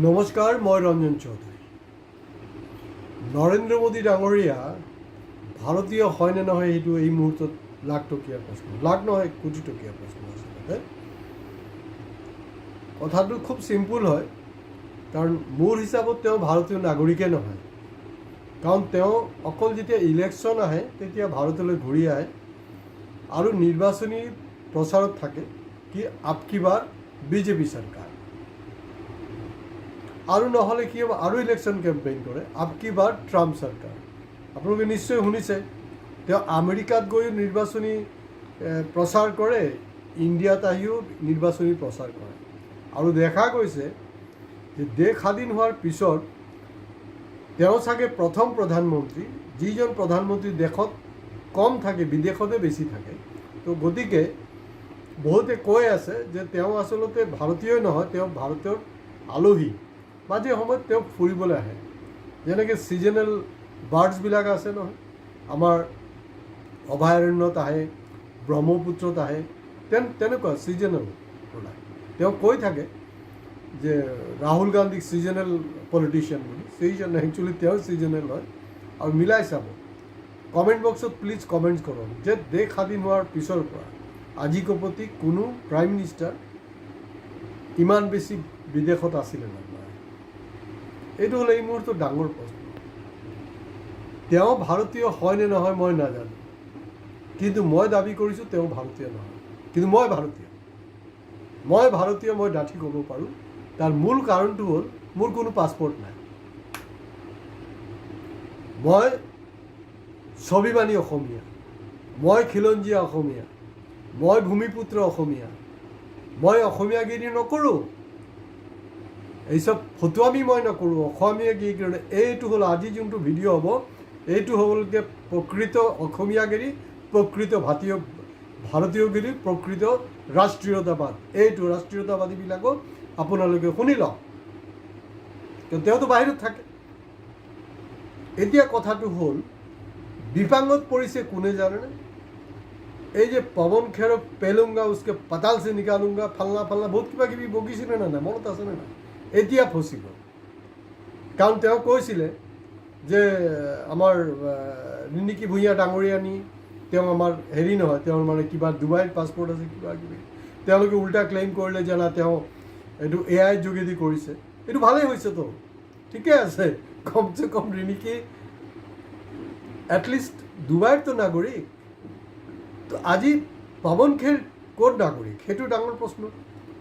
নমস্কাৰ, মই ৰঞ্জন চৌধুৰী। নৰেন্দ্ৰ মোদী ডাঙৰীয়া ভাৰতীয় হয়নে নহয় সেইটো এই মুহূৰ্তত লাখ টকীয়া প্ৰশ্ন, লাখ নহয় কোটি টকীয়া প্ৰশ্ন আচলতে। কথাটো খুব চিম্পুল হয়, কাৰণ মোৰ হিচাপত তেওঁ ভাৰতীয় নাগৰিকে নহয়। কাৰণ তেওঁ অকল যেতিয়া ইলেকশ্যন আহে তেতিয়া ভাৰতলৈ ঘূৰি আহে আৰু নিৰ্বাচনী প্ৰচাৰত থাকে কি আপকি বাৰ বিজেপি চৰকাৰ, আৰু নহ'লে কি হ'ব, আৰু ইলেকশ্যন কেম্পেইন কৰে আপকি বাৰ ট্ৰাম্প চৰকাৰ। আপোনালোকে নিশ্চয় শুনিছে তেওঁ আমেৰিকাত গৈও নিৰ্বাচনী প্ৰচাৰ কৰে, ইণ্ডিয়াত আহিও নিৰ্বাচনী প্ৰচাৰ কৰে। আৰু দেখা গৈছে যে দেশ স্বাধীন হোৱাৰ পিছত তেওঁ চাগে প্ৰথম প্ৰধানমন্ত্ৰী, যিজন প্ৰধানমন্ত্ৰী দেশত কম থাকে বিদেশতে বেছি থাকে। তো গতিকে বহুতে কৈ আছে যে তেওঁ আচলতে ভাৰতীয়ই নহয়, তেওঁ ভাৰতৰ আলহী। মাজে সময়ত তেওঁ ফুৰিবলৈ আহে, যেনেকৈ ছিজনেল বাৰ্ডছবিলাক আছে নহয়, আমাৰ অভয়াৰণ্যত আহে, ব্ৰহ্মপুত্ৰত আহে, তেনেকুৱা ছিজনেল প্ৰডাক্ট। তেওঁ কৈ থাকে যে ৰাহুল গান্ধীক ছিজনেল পলিটিচিয়ান বুলি, ছিজন একচুৱেলি তেওঁ ছিজনেল হয়। আৰু মিলাই চাব, কমেণ্ট বক্সত প্লিজ কমেণ্টছ কৰক যে দেশ স্বাধীন হোৱাৰ পিছৰ পৰা আজিকোপতি কোনো প্ৰাইম মিনিষ্টাৰ ইমান বেছি বিদেশত আছিলে নাই। এইটো হ'ল এই মুহূৰ্তৰ ডাঙৰ প্ৰশ্ন। তেওঁ ভাৰতীয় হয়নে নহয় মই নাজানো, কিন্তু মই দাবী কৰিছোঁ তেওঁ ভাৰতীয় নহয়। কিন্তু মই ভাৰতীয়, মই ডাঠি ক'ব পাৰোঁ। তাৰ মূল কাৰণটো হ'ল মোৰ কোনো পাছপৰ্ট নাই। মই স্বাভিমানী অসমীয়া, মই খিলঞ্জীয়া অসমীয়া, মই ভূমিপুত্ৰ অসমীয়া। মই অসমীয়াগিৰি নকৰোঁ, এই চব ফটুৱামি মই নকৰোঁ। অসমীয়াগিৰি কাৰণে এইটো হ'ল আজি যোনটো ভিডিঅ' হ'ব, এইটো হ'বলগীয়া প্ৰকৃত অসমীয়াগিৰি, প্ৰকৃত ভাৰতীয়গিৰি, প্ৰকৃত ৰাষ্ট্ৰীয়তাবাদ। এইটো ৰাষ্ট্ৰীয়তাবাদীবিলাকক আপোনালোকে শুনি লওক, কিন্তু তেওঁতো বাহিৰত থাকে। এতিয়া কথাটো হ'ল বিপাঙত পৰিছে কোনে জানেনে? এই যে পৱন খেৰক পেলুংগা উচকে পাতাল চে নিকালুংগা ফালনা বহুত কিবা কিবি বকিছিলে নে নাই, মনত আছেনে নাই? এতিয়া ফচিব, কাৰণ তেওঁ কৈছিলে যে আমাৰ ৰিণিকী ভূঞা ডাঙৰীয়ানী তেওঁ আমাৰ হেৰি নহয়, তেওঁৰ মানে কিবা ডুবাইৰ পাছপৰ্ট আছে কিবা কিবি। তেওঁলোকে উল্টা ক্লেইম কৰিলে যে না তেওঁ এইটো AI যোগেদি কৰিছে। এইটো ভালেই হৈছেতো, ঠিকে আছে। কমচে কম ৰিণিকী এটলিষ্ট ডুবাইৰতো নাগৰিক। তো আজি পৱন খেৰ ক'ত নাগৰিক সেইটো ডাঙৰ প্ৰশ্ন,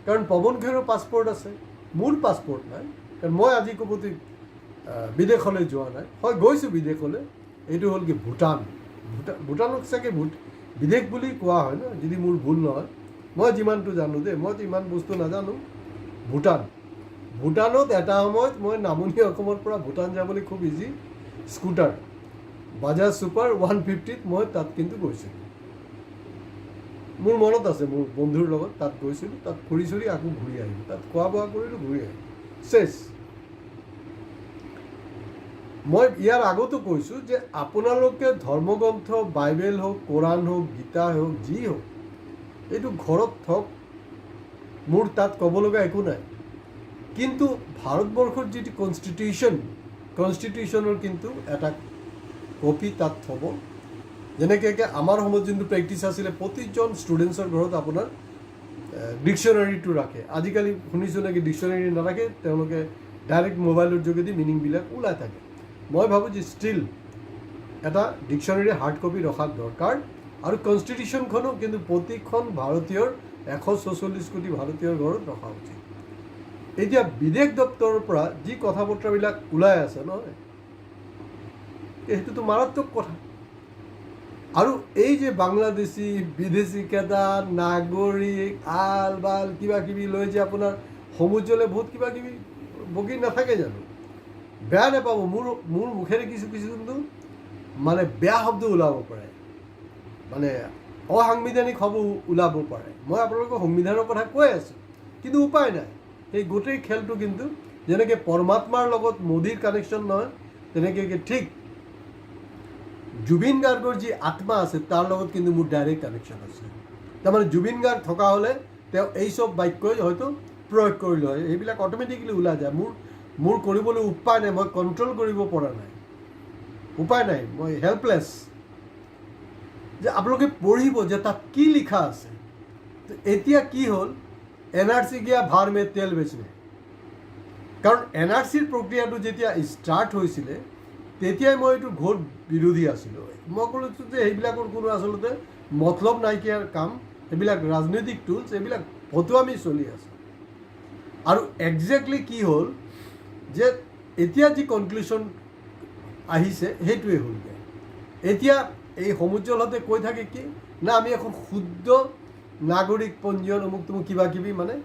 কাৰণ পৱন খেৰৰ পাছপৰ্ট আছে, মোৰ পাছপৰ্ট নাই। কাৰণ মই আজি ক'বতো বিদেশলৈ যোৱা নাই, হয় গৈছোঁ বিদেশলৈ। এইটো হ'ল কি ভূটানক চাগে বিদেশ বুলি কোৱা হয় ন, যদি মোৰ ভুল নহয়। মই যিমানটো জানো দেই, মইতো ইমান বস্তু নাজানো। ভূটানত এটা সময়ত মই নামনি অসমৰ পৰা ভূটান যাবলৈ খুব ইজি, স্কুটাৰ বাজাজ ছুপাৰ 150ত মই তাত কিন্তু গৈছিলোঁ। মোৰ মনত আছে, মোৰ বন্ধুৰ লগত তাত গৈছিলোঁ, তাত ফুৰি চুৰি আকৌ ঘূৰি আহিলোঁ, তাত খোৱা বোৱা কৰিলোঁ, ঘূৰি আহিলোঁ, চেছ। মই ইয়াৰ আগতো কৈছোঁ যে আপোনালোকে ধৰ্মগ্ৰন্থ বাইবেল হওক, কোৰাণ হওক, গীতা হওক, যি হওক, এইটো ঘৰত থওক, মোৰ তাত ক'ব লগা একো নাই। কিন্তু ভাৰতবৰ্ষৰ যিটো কনষ্টিটিউশ্যনৰ কিন্তু এটা কপি তাত থ'ব। যেনেকৈ আমাৰ সময়ত যোনটো প্ৰেক্টিছ আছিলে, প্ৰতিজন ষ্টুডেণ্টছৰ ঘৰত আপোনাৰ ডিকশ্যনাৰীটো ৰাখে। আজিকালি শুনিছোঁ নেকি ডিকশ্যনাৰী নাৰাখে, তেওঁলোকে ডাইৰেক্ট মোবাইলৰ যোগেদি মিনিংবিলাক ওলাই থাকে। মই ভাবোঁ যে ষ্টিল এটা ডিকশ্যনাৰী হাৰ্ড কপি ৰখাৰ দৰকাৰ। আৰু কনষ্টিটিউশ্যনখনো কিন্তু প্ৰতিখন ভাৰতীয়ৰ 144 কোটি ভাৰতীয়ৰ ঘৰত ৰখা উচিত। এতিয়া বিদেশ দপ্তৰৰ পৰা যি কথা বতৰাবিলাক ওলাই আছে নহয়, সেইটোতো মাৰাত্মক কথা। আৰু এই যে বাংলাদেশী বিদেশী কেইটা নাগৰিক আল বাল কিবা কিবি লৈ যে আপোনাৰ সমুজ্জলে বহুত কিবা কিবি বকি নাথাকে জানো? বেয়া নাপাব, মোৰ মুখেৰে কিছু কিন্তু মানে বেয়া শব্দ ওলাব পাৰে, মানে অসাংবিধানিক শব্দ ওলাব পাৰে। মই আপোনালোকক সংবিধানৰ কথা কৈ আছোঁ, কিন্তু উপায় নাই। সেই গোটেই খেলটো কিন্তু যেনেকৈ পৰমাত্মাৰ লগত মোদীৰ কানেকশ্যন নহয়, তেনেকৈ ঠিক জুবিন গাৰ্গৰ যি আত্মা আছে তাৰ লগত কিন্তু মোৰ ডাইৰেক্ট কানেকশ্যন আছে। তাৰমানে জুবিন গাৰ্গ থকা হ'লে তেওঁ এই চব বাক্যই হয়তো প্ৰয়োগ কৰি লয় সেইবিলাক অট'মেটিকলি ওলাই যায় মোৰ কৰিবলৈ উপায় নাই মই কণ্ট্ৰল কৰিব পৰা নাই উপায় নাই মই হেল্পলেছ যে আপোনালোকে পঢ়িব যে তাত কি লিখা আছে এতিয়া কি হ'ল NRC গিয়া ভাৰ মে তেল বেচনে কাৰণ NRCৰ প্ৰক্ৰিয়াটো যেতিয়া ষ্টাৰ্ট হৈছিলে তেতিয়াই মই এইটো ঘোৰ বিৰোধী আছিলোঁ মই কৈছোঁ যে সেইবিলাকৰ কোনো আচলতে মতলব নাইকিয়াৰ কাম সেইবিলাক ৰাজনৈতিক টুলছ এইবিলাক ফটুৱামি চলি আছে আৰু একজেক্টলি কি হ'ল যে এতিয়া যি কনক্লুশ্যন আহিছে সেইটোৱে হ'লগৈ এতিয়া এই সমুজ্জ্বলতে কৈ থাকে কি না আমি এখন শুদ্ধ নাগৰিক পঞ্জীয়ন অমুক তমুক কিবা কিবি মানে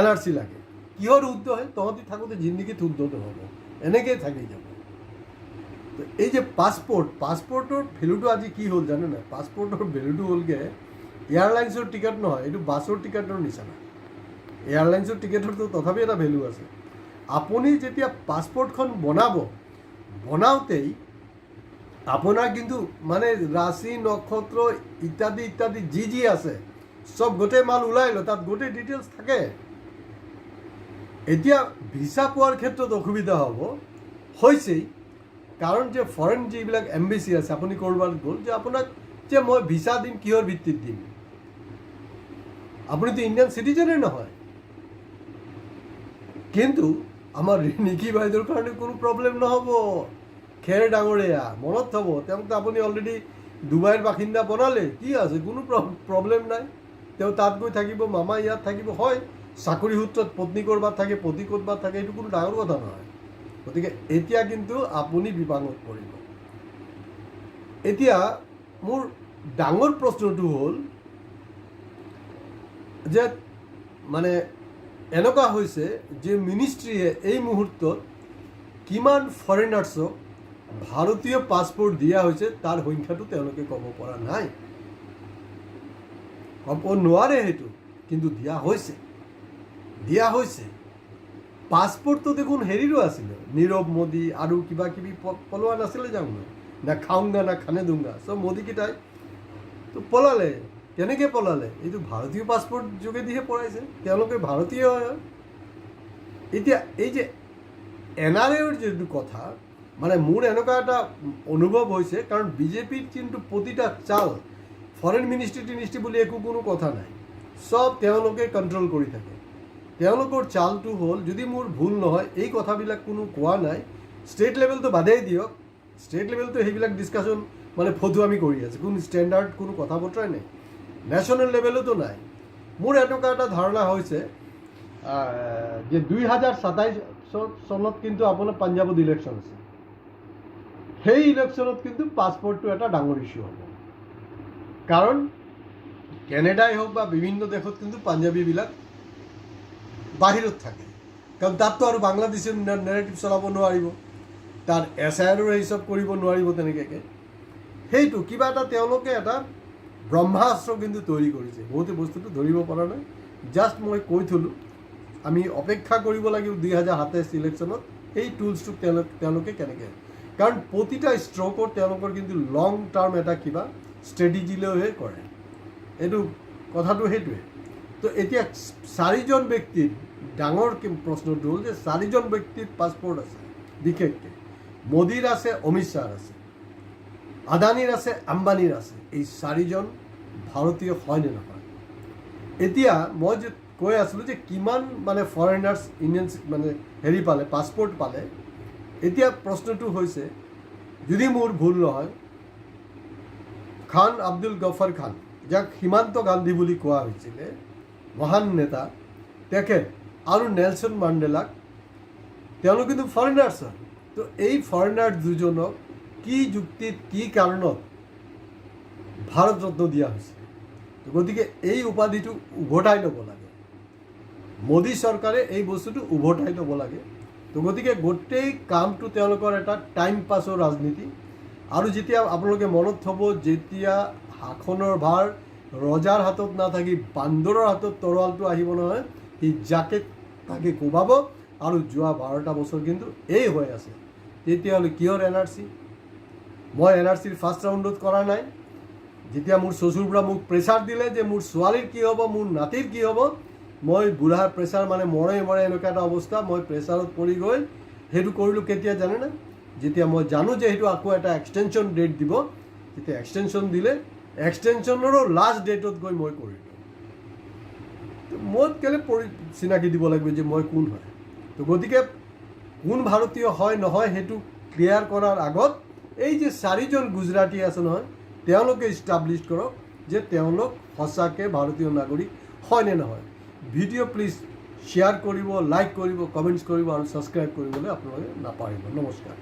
NRC লাগে কিহৰ শুদ্ধ হয় তহঁতি থাকোঁতে জিন্দগীত শুদ্ধ নহ'ব এনেকৈয়ে থাকি যাব এই যে পাছপৰ্টৰ ভেলুটো আজি কি হ'ল জানে নাই পাছপৰ্টৰ ভেলুটো হ'লগৈ এয়াৰলাইন্সৰ টিকেট নহয় এইটো বাছৰ টিকেটৰ নিচিনা এয়াৰলাইন্সৰ টিকেটৰতো তথাপি এটা ভেলু আছে আপুনি যেতিয়া পাছপৰ্টখন বনাওঁতেই আপোনাৰ কিন্তু মানে ৰাশি নক্ষত্ৰ ইত্যাদি ইত্যাদি যি আছে চব গোটেই মাল ওলাই লয় তাত গোটেই ডিটেইলছ থাকে এতিয়া ভিছা পোৱাৰ ক্ষেত্ৰত অসুবিধা হৈছেই কাৰণ যে ফৰেন যিবিলাক এম্বেচি আছে আপুনি ক'ৰবাত গ'ল যে আপোনাক যে মই ভিছা দিম কিহৰ ভিত্তিত দিম আপুনিতো ইণ্ডিয়ান চিটিজেনেই নহয় কিন্তু আমাৰ নিকি বাইদেউৰ কাৰণে কোনো প্ৰব্লেম নহ'ব খেৰ ডাঙৰীয়া মনত থ'ব তেওঁকতো আপুনি অলৰেডি ডুবাইৰ বাসিন্দা বনালে কি আছে কোনো প্ৰব্লেম নাই তেওঁ তাত গৈ থাকিব মামা ইয়াত থাকিব হয় চাকৰি সূত্ৰত পত্নী ক'ৰবাত থাকে পতি ক'ৰবাত থাকে এইটো কোনো ডাঙৰ কথা নহয় গতিকে এতিয়া কিন্তু আপুনি বিপাঙত পৰিব এতিয়া মোৰ ডাঙৰ প্ৰশ্নটো হ'ল যে মানে এনেকুৱা হৈছে যে মিনিষ্ট্ৰীয়ে এই মুহূৰ্তত কিমান ফৰেনাৰ্ছক ভাৰতীয় পাছপৰ্ট দিয়া হৈছে তাৰ সংখ্যাটো তেওঁলোকে ক'ব পৰা নাই ক'ব নোৱাৰে সেইটো কিন্তু দিয়া হৈছে পাছপৰ্টটো দেখোন হেৰিৰো আছিলে নীৰৱ মোদী আৰু কিবা কিবি পলোৱা নাছিলে যাওঁ না খাওঁগা না খানে দুংগা চব মোদীকেইটাই তো পলালে কেনেকৈ পলালে এইটো ভাৰতীয় পাছপৰ্ট যোগেদিহে পলাইছে তেওঁলোকে ভাৰতীয় হয় এতিয়া এই যে NRAৰ যিটো কথা মানে মোৰ এনেকুৱা এটা অনুভৱ হৈছে কাৰণ বিজেপিৰ কিন্তু প্ৰতিটা চাল ফৰেন মিনিষ্ট্ৰী বুলি একো কোনো কথা নাই চব তেওঁলোকে কণ্ট্ৰল কৰি থাকে তেওঁলোকৰ চালটো হ'ল যদি মোৰ ভুল নহয় এই কথাবিলাক কোনো কোৱা নাই ষ্টেট লেভেলটো বাদেই দিয়ক ষ্টেট লেভেলটো সেইবিলাক ডিছকাশ্যন মানে ফটুৱামি কৰি আছে কোনো ষ্টেণ্ডাৰ্ড কোনো কথা বতৰাই নাই নেশ্যনেল লেভেলতো নাই মোৰ এনেকুৱা এটা ধাৰণা হৈছে যে 2027 চনত কিন্তু আপোনাৰ পাঞ্জাৱত ইলেকশ্যন আছে সেই ইলেকশ্যনত কিন্তু পাছপৰ্টটো এটা ডাঙৰ ইছ্যু হ'ব কাৰণ কেনেডাই হওক বা বিভিন্ন দেশত কিন্তু পাঞ্জাৱীবিলাক বাহিৰত থাকে কাৰণ তাততো আৰু বাংলাদেশী নেৰেটিভ চলাব নোৱাৰিব তাৰ SIRৰ হিচাপ কৰিব নোৱাৰিব তেনেকৈ সেইটো কিবা এটা তেওঁলোকে এটা ব্ৰহ্মাস্ত্ৰ কিন্তু তৈৰি কৰিছে বহুতে বস্তুটো ধৰিব পৰা নাই জাষ্ট মই কৈ থলোঁ আমি অপেক্ষা কৰিব লাগিব 2027 ইলেকশ্যনত এই টুলছটো তেওঁলোকে কেনেকৈ কাৰণ প্ৰতিটা ষ্ট্ৰ'কত তেওঁলোকৰ কিন্তু লং টাৰ্ম এটা কিবা ষ্ট্ৰেটেজি লৈহে কৰে এইটো কথাটো সেইটোৱে তো এতিয়া 4জন ব্যক্তিৰ ডাঙৰ প্ৰশ্নটো হ'ল যে 4জন ব্যক্তিৰ পাছপৰ্ট আছে বিশেষকৈ মোদীৰ আছে অমিত শ্বাহৰ আছে আদানীৰ আছে আম্বানীৰ আছে এই 4জন ভাৰতীয় হয় নে নহয় এতিয়া মই যে কৈ আছিলোঁ যে কিমান মানে ফৰেনাৰ্ছ ইণ্ডিয়ান মানে হেৰি পালে পাছপৰ্ট পালে এতিয়া প্ৰশ্নটো হৈছে যদি মোৰ ভুল নহয় খান আব্দুল গফৰ খান যাক সীমান্ত গান্ধী বুলি কোৱা হৈছিলে মহান নেতা তেখেত আৰু নেলছন মাণ্ডেলাক তেওঁলোক কিন্তু ফৰেনাৰ্ছ হয় তো এই ফৰেনাৰ দুজনক কি যুক্তিত কি কাৰণত ভাৰত ৰত্ন দিয়া হৈছে গতিকে এই উপাধিটো উভতাই ল'ব লাগে মোদী চৰকাৰে এই বস্তুটো উভতাই ল'ব লাগে তো গতিকে গোটেই কামটো তেওঁলোকৰ এটা টাইম পাছৰ ৰাজনীতি আৰু যেতিয়া আপোনালোকে মনত থ'ব যেতিয়া শাসনৰ ভাৰ ৰজাৰ হাতত নাথাকি বান্দৰৰ হাতত তৰোৱালটো আহিব নহয় সি যাকে তাকে কোবাব আৰু যোৱা 12টা বছৰ কিন্তু এই হৈ আছে তেতিয়াহ'লে কিহৰ NRC মই NRCৰ ফাৰ্ষ্ট ৰাউণ্ডত কৰা নাই যেতিয়া মোৰ শ্বশুৰ পৰা মোক প্ৰেছাৰ দিলে যে মোৰ ছোৱালীৰ কি হ'ব মোৰ নাতিৰ কি হ'ব মই বুঢ়াৰ প্ৰেছাৰ মানে মৰে এনেকুৱা এটা অৱস্থা, মই প্ৰেছাৰত পৰি গৈ সেইটো কৰিলোঁ কেতিয়া জানেনে? যেতিয়া মই জানো যে সেইটো আকৌ এটা এক্সটেনশ্যন ডেট দিব, তেতিয়া এক্সটেনশ্যন দিলে এক্সটেনশ্যনৰো লাষ্ট ডেটত গৈ মই কৰিলোঁ। মই কেলৈ চিনাকি দিব লাগিব যে মই কোন হয়? তো গতিকে কোন ভাৰতীয় হয় নহয় সেইটো ক্লিয়াৰ কৰাৰ আগত এই যে 4জন গুজৰাটী আছে নহয়, তেওঁলোকে ইষ্টাব্লিছ কৰক যে তেওঁলোক সঁচাকৈ ভাৰতীয় নাগৰিক হয় নে নহয়। ভিডিঅ' প্লিজ শ্বেয়াৰ কৰিব, লাইক কৰিব, কমেণ্টছ কৰিব আৰু ছাবস্ক্ৰাইব কৰিবলৈ আপোনালোকে নাপাহৰিব। নমস্কাৰ।